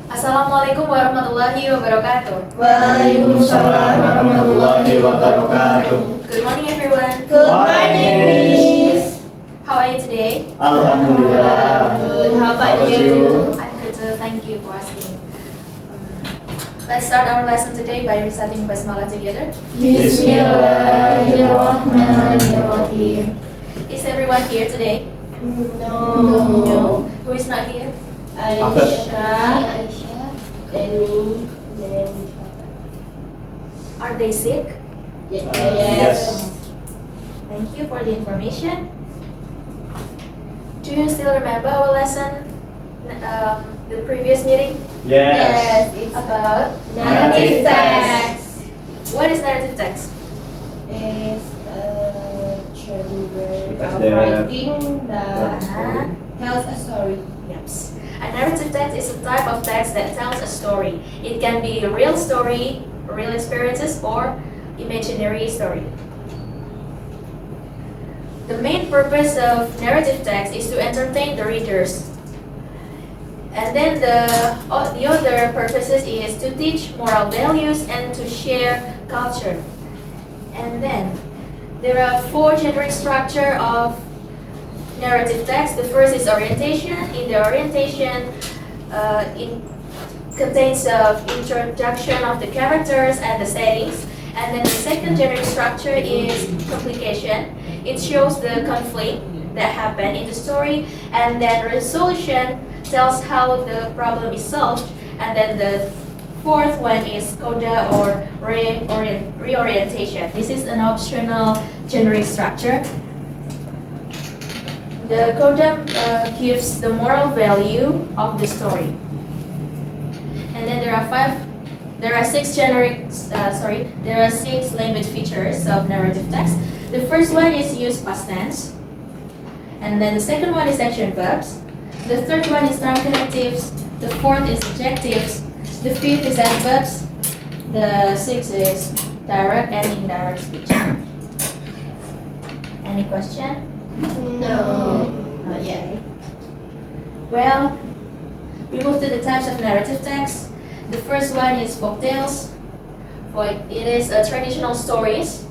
Assalamualaikum warahmatullahi wabarakatuh. Waalaikumsalam warahmatullahi wabarakatuh. Good morning, everyone. Good morning, Miss. How are you today? Alhamdulillah. Good. How about How you? I'm good too. Thank you for asking. Let's start our lesson today by reciting Basmalah together. Bismillahirrahmanirrahim. Is everyone here today? No. Who is not here? Aisyah, then me, then Are they sick? yes. Thank you for the information. Do you still remember our lesson, the previous meeting? Yes. It's About narrative text. what is narrative text? Is a genre Because of the- writing that Uh-huh. tells a story. Yes. A narrative text is a type of text that tells a story. It can be a real story, real experiences, or imaginary story. The main purpose of narrative text is to entertain the readers. And then the other purposes is to teach moral values and to share culture. And then there are four generic structure of narrative text. The first is orientation. In the orientation, it contains of introduction of the characters and the settings. And then the second generic structure is complication. It shows the conflict that happened in the story, and then resolution tells how the problem is solved. And then the fourth one is coda or reorientation. This is an optional generic structure. The coda gives the moral value of the story. And then there are six language features of narrative text. The first one is use past tense. And then the second one is action verbs. The third one is noun connectives. The fourth is adjectives. The fifth is adverbs. The sixth is direct and indirect speech. Any question? No. Not yet. Well, we move to the types of narrative text. The first one is folk tales. It is traditional stories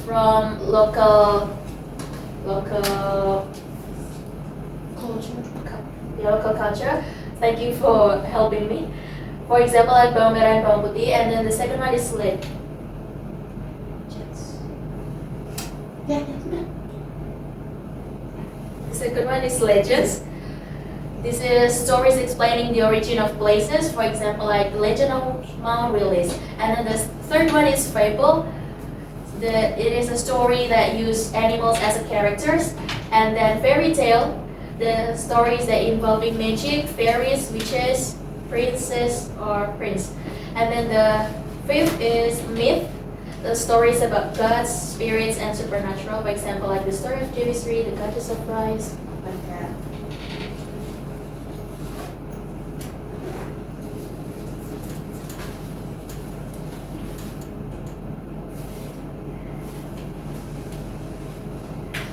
from local culture. Thank you for helping me. For example, like bawang merah and bawang putih, and then the second one is legends. The second one is legends. This is stories explaining the origin of places, for example, like the Legend of Mount Release. And then the third one is fable. It is a story that use animals as a characters. And then fairy tale, the stories that involving magic, fairies, witches, princess or prince. And then the fifth is myth, the stories about gods, spirits, and supernatural. For example, like the story of Devisri, the goddess of rice, like that.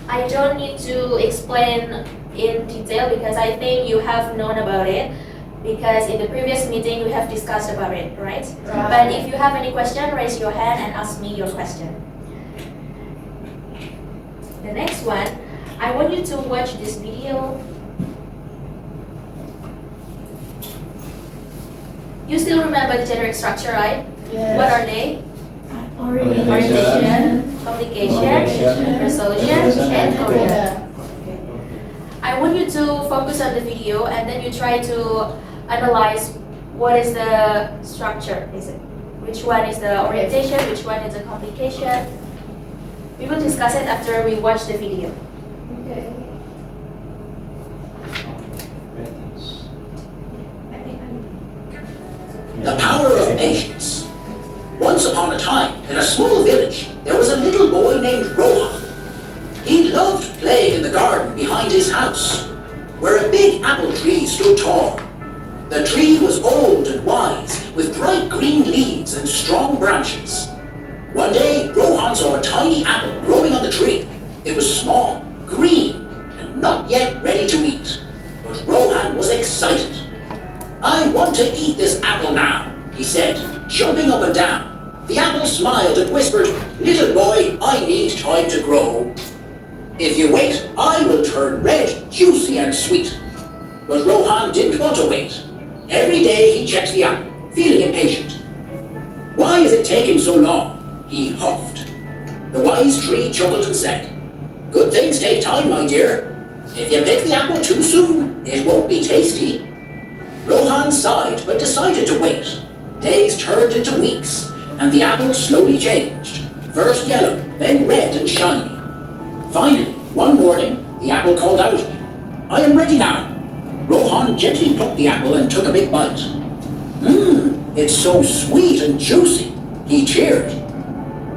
I don't need to explain in detail because I think you have known about it, because in the previous meeting we have discussed about it, right? But if you have any question, raise your hand and ask me your question. The next one, I want you to watch this video. You still remember the generic structure, right? Yes. What are they? Orientation, complication, resolution, and coda. I want you to focus on the video and then you try to analyze what is the structure. Which one is the orientation, which one is the complication. We will discuss it after we watch the video. Okay. The power of patience. Once upon a time, in a small village, there was a little boy named Rohan. He loved playing in the garden behind his house, where a big apple tree stood tall. The tree was old and wise, with bright green leaves and strong branches. One day, Rohan saw a tiny apple growing on the tree. It was small, green, and not yet ready to eat. But Rohan was excited. I want to eat this apple now, he said, jumping up and down. The apple smiled and whispered, Little boy, I need time to grow. If you wait, I will turn red, juicy and sweet. But Rohan didn't want to wait. Every day he checked the apple, feeling impatient. Why is it taking so long? He huffed. The wise tree chuckled and said, Good things take time, my dear. If you pick the apple too soon, it won't be tasty. Rohan sighed but decided to wait. Days turned into weeks, and the apple slowly changed. First yellow, then red and shiny. Finally, one morning, the apple called out, I am ready now. Rohan gently plucked the apple and took a big bite. It's so sweet and juicy. He cheered.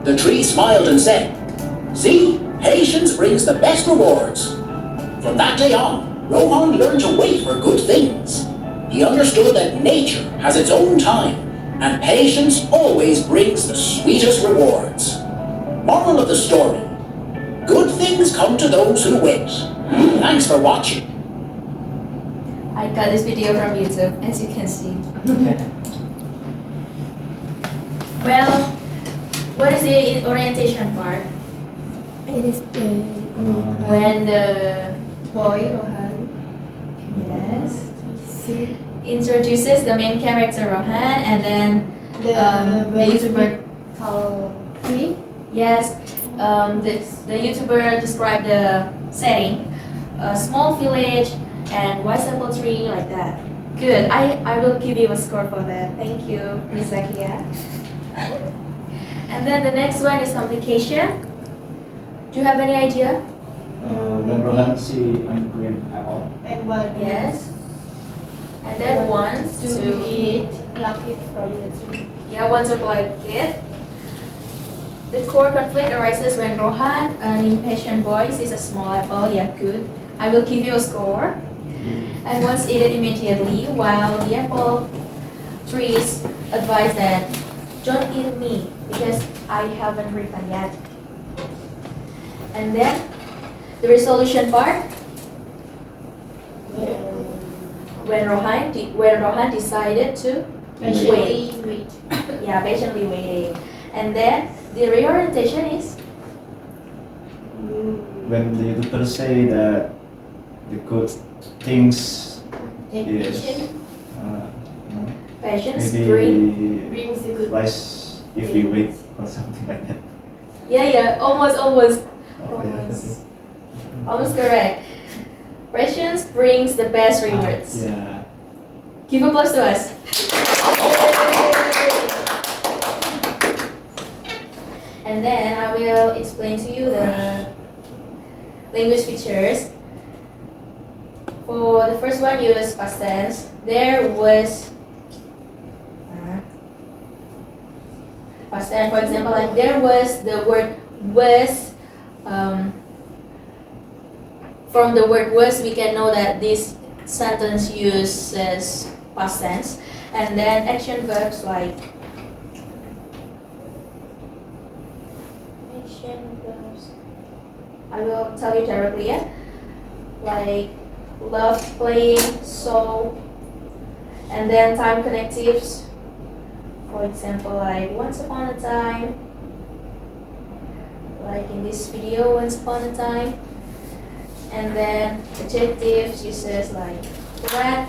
The tree smiled and said, See, patience brings the best rewards. From that day on, Rohan learned to wait for good things. He understood that nature has its own time, and patience always brings the sweetest rewards. Moral of the story, good things come to those who wait. Thanks for watching. I got this video from YouTube, as you can see. Well, what is the orientation part? It is the When the boy Rohan yes see introduces the main character Rohan, and then the YouTuber called tree. yes the YouTuber described the setting, a small village and white apple tree like that. Good. I will give you a score for that. Thank you, Miss Zakia. And then the next one is complication. Do you have any idea? When Rohan see an green apple. And one Yes. And then wants to to eat pluck it from the tree. yeah, wants to play it. The core conflict arises when Rohan, an impatient boy, sees a small apple. Yeah, good. I will give you a score. And wants to eat it immediately, while the apple trees advise that don't eat me because I haven't written yet. And then the resolution part, when Rohan decided to Patiently wait. yeah, patiently waiting. And then the reorientation is When the YouTuber say that the good things Take is patience patience, maybe bring. brings the good. wise if we wait or something like that. Yeah, almost Yes. almost correct. Patience brings the best rewards. Yeah. Give applause to us. And then I will explain to you the language features. For the first one, use past tense. There was past tense. For example, like there was, the word was. From the word was, we can know that this sentence uses past tense. And then action verbs like I will tell you directly, yeah? Like love, playing, so, and then time connectives. For example, like once upon a time, like in this video, once upon a time. And then adjectives uses like red,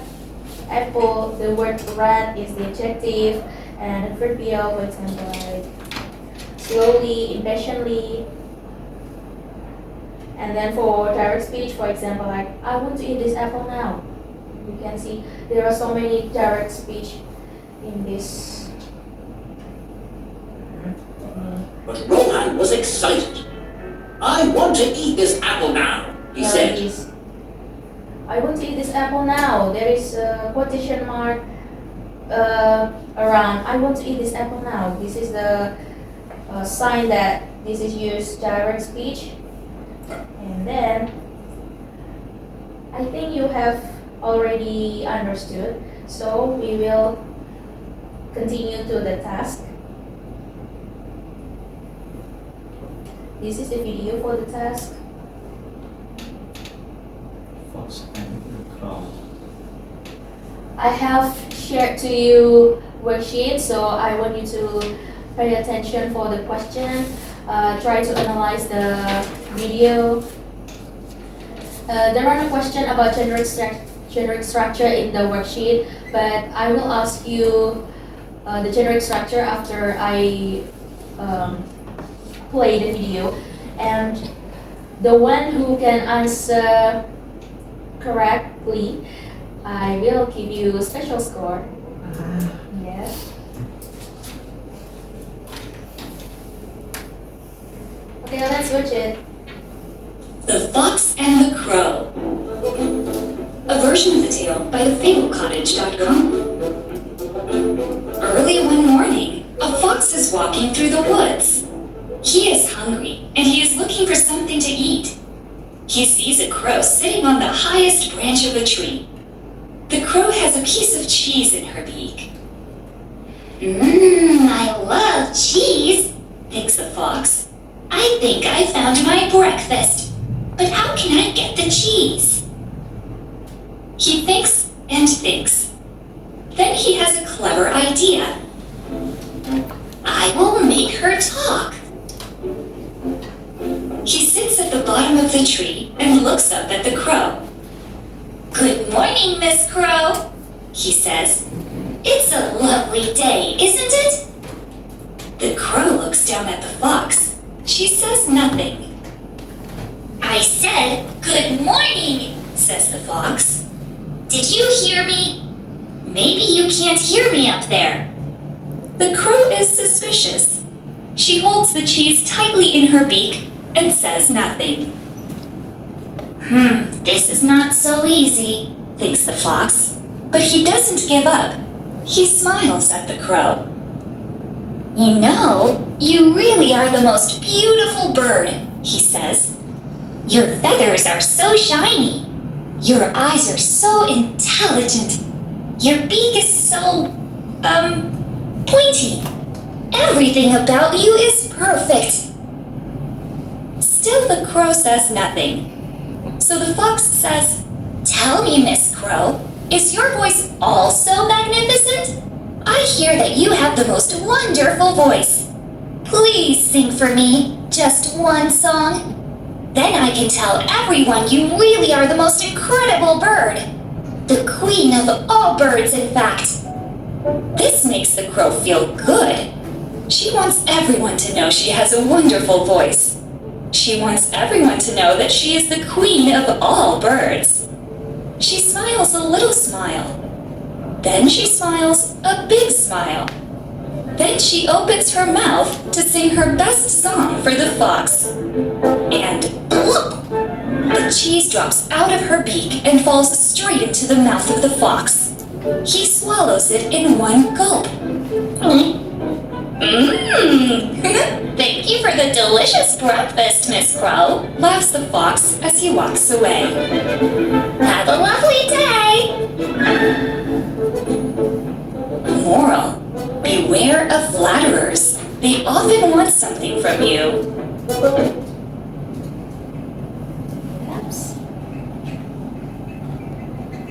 apple, the word red is the adjective, and adverbial, for example, like slowly, impatiently. And then for direct speech, for example, like I want to eat this apple now. You can see there are so many direct speech in this. But Rohan was excited. I want to eat this apple now, he There said. is, I want to eat this apple now. There is a quotation mark around. I want to eat this apple now. This is the sign that this is used direct speech. And then I think you have already understood. So we will continue to the task. This is the video for the task. Fox and the crow. I have share to you worksheet, so I want you to pay attention for the question. Try to analyze the video. There are no questions about generic structure in the worksheet, but I will ask you the generic structure after I play the video, and the one who can answer correctly, I will give you a special score. Yes. Okay, let's watch it. The Fox and the Crow. A version of the tale by thefablecottage.com. Early one morning, a fox is walking through the woods. He is hungry and he is looking for something to eat. He sees a crow sitting on the highest branch of a tree. The crow has a piece of cheese in her beak. I love cheese, thinks the fox. I think I found my breakfast. But how can I get the cheese? He thinks and thinks. Then he has a clever idea. I will make her talk. He sits at the bottom of the tree and looks up at the crow. Good morning, Miss Crow, he says. It's a lovely day, isn't it? The crow looks down at the fox. She says nothing. I said, good morning, says the fox. Did you hear me? Maybe you can't hear me up there. The crow is suspicious. She holds the cheese tightly in her beak and says nothing. This is not so easy, thinks the fox. But he doesn't give up. He smiles at the crow. You know, you really are the most beautiful bird, he says. Your feathers are so shiny. Your eyes are so intelligent. Your beak is so, pointy. Everything about you is perfect. Still the crow says nothing. So the fox says, Tell me, Miss Crow, is your voice also magnificent? I hear that you have the most wonderful voice. Please sing for me just one song. Then I can tell everyone you really are the most incredible bird. The queen of all birds, in fact. This makes the crow feel good. She wants everyone to know she has a wonderful voice. She wants everyone to know that she is the queen of all birds. She smiles a little smile. Then she smiles a big smile. Then she opens her mouth to sing her best song for the fox. And bloop! The cheese drops out of her beak and falls straight into the mouth of the fox. He swallows it in one gulp. Thank you for the delicious breakfast, Miss Crow, laughs the fox as he walks away. Have a lovely day! Moral: beware of flatterers. They often want something from you. Oops.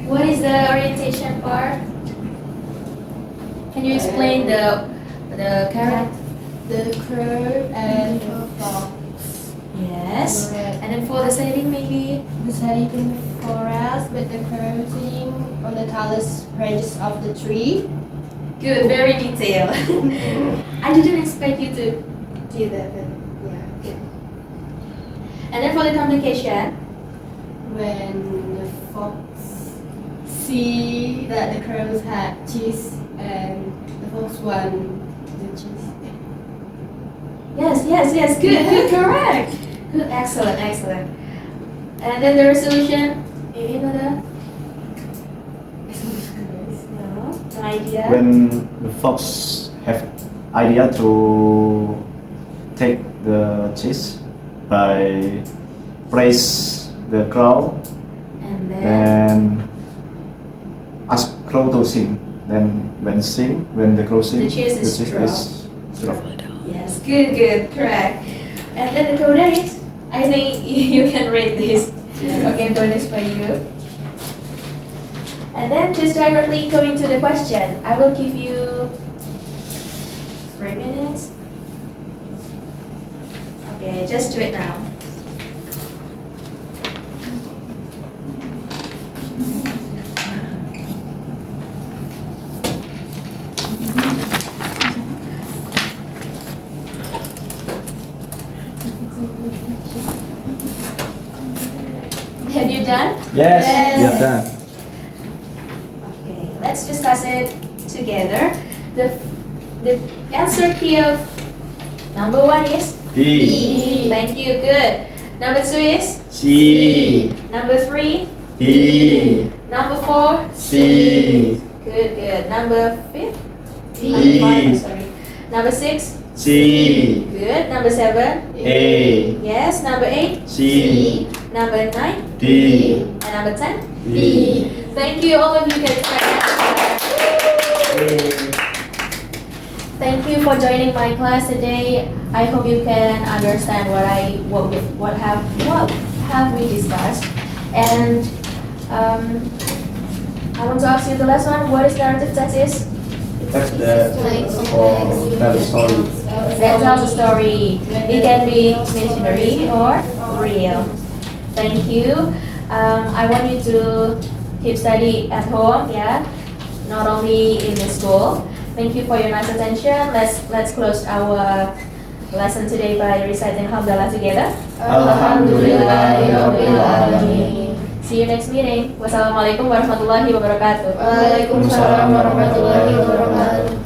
What is the orientation part? Can you explain the character? The crow and the fox. Yes. And then for the setting, maybe? The setting in the forest with the crow sitting on the tallest branches of the tree. Good, very detailed. I didn't expect you to do that, but yeah, good. And then for the communication? When the fox see that the crows had cheese and the fox won the cheese. Yes, good, correct. Good, excellent. And then the resolution, maybe you know that? No idea. When the fox have idea to take the cheese by praise the crow And then, and ask crow to sing. Then when the crow sing, The cheese is drop. yes, good, correct. And then the codex, I think you can rate this. Okay, bonus for you. And then just directly go into the question. I will give you 3 minutes. Okay, just do it now. Have you done? Yes, Yes. we have done. Okay, let's discuss it together. The answer key of number 1 is B, Thank you, good. Number 2 is C, number 3, E, number 4, C, good, good. Number 5, D, sorry. Number 6, C, good. Number 7, A, yes. Number 8, C, number 9, D, and number 10. B. Thank you, all of you can clap. Thank you for joining my class today. I hope you can understand what have we discussed. And I want to ask you the last one. What is narrative text is? That's the tell a story. That tells a story. It can be imaginary or real. Thank you. I want you to keep study at home, yeah, not only in the school. Thank you for your nice attention. Let's close our lesson today by reciting Alhamdulillah together. Alhamdulillahirobbilalamin. See you next meeting. Wassalamualaikum warahmatullahi wabarakatuh. Waalaikumsalam warahmatullahi wabarakatuh.